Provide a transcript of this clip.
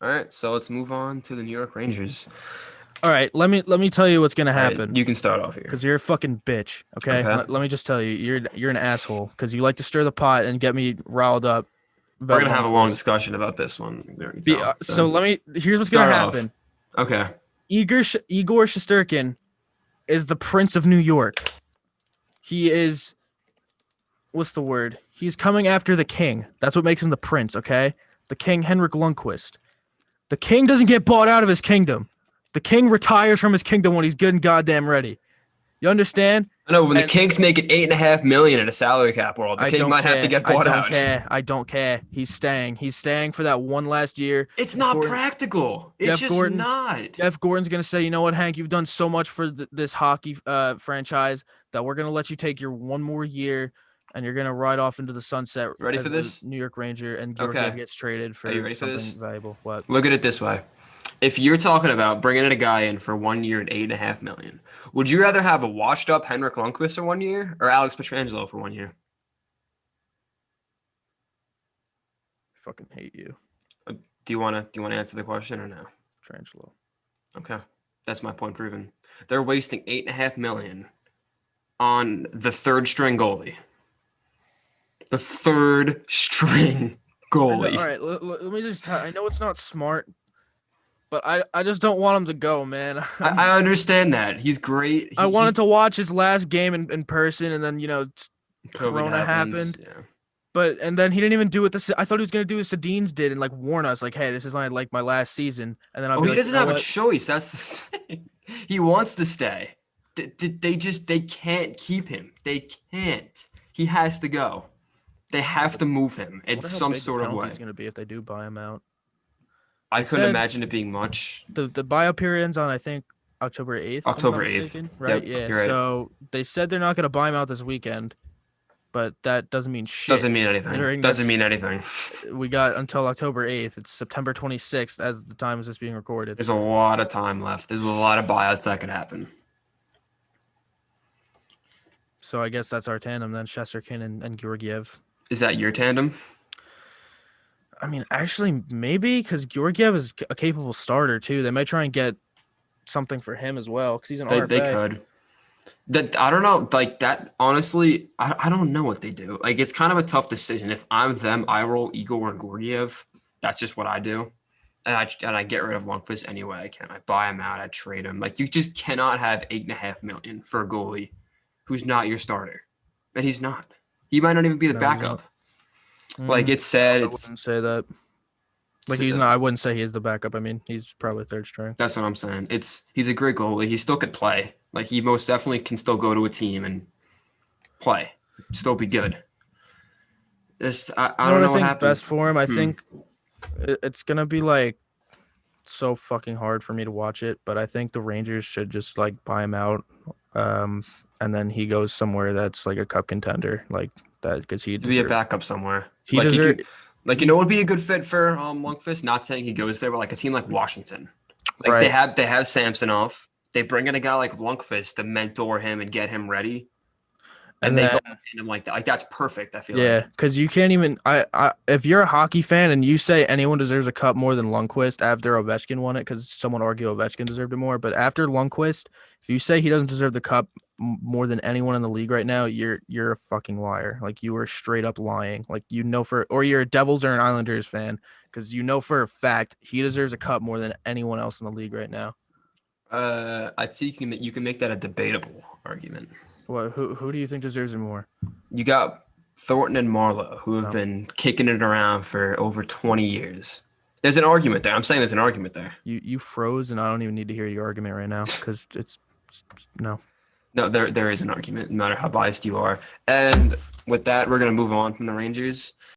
All right, so let's move on to the New York Rangers. All right, let me tell you what's gonna All right, happen. you can start off here. Because you're a fucking bitch. Okay, Okay. let me just tell you, you're an asshole. Because you like to stir the pot and get me riled up We're about gonna have a long Lundqvist. discussion about this one. You can tell. So So here's what's gonna start off. happen. Okay. Igor Shesterkin is the Prince of New York. He is, what's the word? He's coming after the king. That's what makes him the prince. Okay, the king Henrik Lundqvist. The king doesn't get bought out of his kingdom. The king retires from his kingdom when he's good and goddamn ready. You understand? I know when the And Kings make it $8.5 million in a salary cap world, the I King don't might have to care. get I bought don't out. care. I don't care. He's staying. He's staying for that one last year. It's Jeff not Gordon, practical. It's Jeff just Gordon, not. Jeff Gordon's gonna say, you know what, Hank, you've done so much for this hockey franchise that we're gonna let you take your one more year, and you're gonna ride off into the sunset Ready for as a this? New York Ranger, and Georgiev Okay. gets traded Are you for ready for this? something valuable. What? Look at it this way. If you're talking about bringing in a guy in for 1 year at $8.5 million, would you rather have a washed up Henrik Lundqvist for 1 year or Alex Pietrangelo for 1 year? I fucking hate you, Do you wanna answer the question or no? Trangelo. Okay. That's my point proven. They're wasting $8.5 million on the third string goalie. The third string goalie. All right, let me just. I know it's not smart, but I just don't want him to go, man. I understand that. He's great. I He's wanted to watch his last game in person, and then COVID Corona happens. happened. Yeah. But and then he didn't even do what I thought he was gonna do what Sedin's did and like warn us, like, hey, this is like my last season. And then I'll Oh, be he like, you doesn't know have a what? choice. That's the thing. He wants to stay. They can't keep him. They can't. He has to go. They have to move him I in wonder how some big the sort of penalty way. is gonna be if they do buy him out. I They couldn't said imagine it being much. the buyout period ends on I think October 8th, if I'm not October 8th. mistaken. Right? Yep, Yeah. you're right. So they said they're not gonna buy him out this weekend, but that doesn't mean shit Doesn't mean anything. considering Doesn't mean anything. we got until October 8th. It's September 26th as the time is this being recorded. There's a lot of time left. There's a lot of buyouts that could happen. So I guess that's our tandem then, Shesterkin and Georgiev. Is that your tandem? I mean, actually, maybe because Georgiev is a capable starter too. They might try and get something for him as well because he's an They RFA. could. That I don't know. Like that, honestly, I don't know what they do. Like it's kind of a tough decision. If I'm them, I roll Igor and Gordiev. That's just what I do. And I get rid of Lundqvist anyway I can. I buy him out. I trade him. Like you just cannot have $8.5 million for a goalie who's not your starter, and he's not. He might not even be the No, he's backup. not. Like it's sad. I It's wouldn't say that. Like he's not. I wouldn't say he is the backup. I mean, he's probably third string. That's what I'm saying. He's a great goalie. He still could play. Like he most definitely can still go to a team and play, still be good. I You know don't what know I what think's happens. best for him? I think it's gonna be like so fucking hard for me to watch it, but I think the Rangers should just like buy him out, and then he goes somewhere that's like a cup contender, like that, because he To be a deserves. backup somewhere. He Like he deserves. could, like you know, what would be a good fit for Lundqvist. Not saying he goes there, but like a team like Washington. Like Right. they have Samsonov. They bring in a guy like Lundqvist to mentor him and get him ready, and And they then go in him like that. Like that's perfect. I feel yeah, like. because you can't even. If you're a hockey fan and you say anyone deserves a cup more than Lundqvist after Ovechkin won it, because someone argue Ovechkin deserved it more, but after Lundqvist, if you say he doesn't deserve the cup more than anyone in the league right now, you're a fucking liar. Like you are straight up lying. Like or you're a Devils or an Islanders fan, because you know for a fact he deserves a cup more than anyone else in the league right now. I'd see you can make that a debatable argument. What? Who do you think deserves it more? You got Thornton and Marlowe, who have No. been kicking it around for over 20 years. There's an argument there. I'm saying there's an argument there. You froze, and I don't even need to hear your argument right now because it's no. No, there is an argument, no matter how biased you are. And with that, we're going to move on from the Rangers.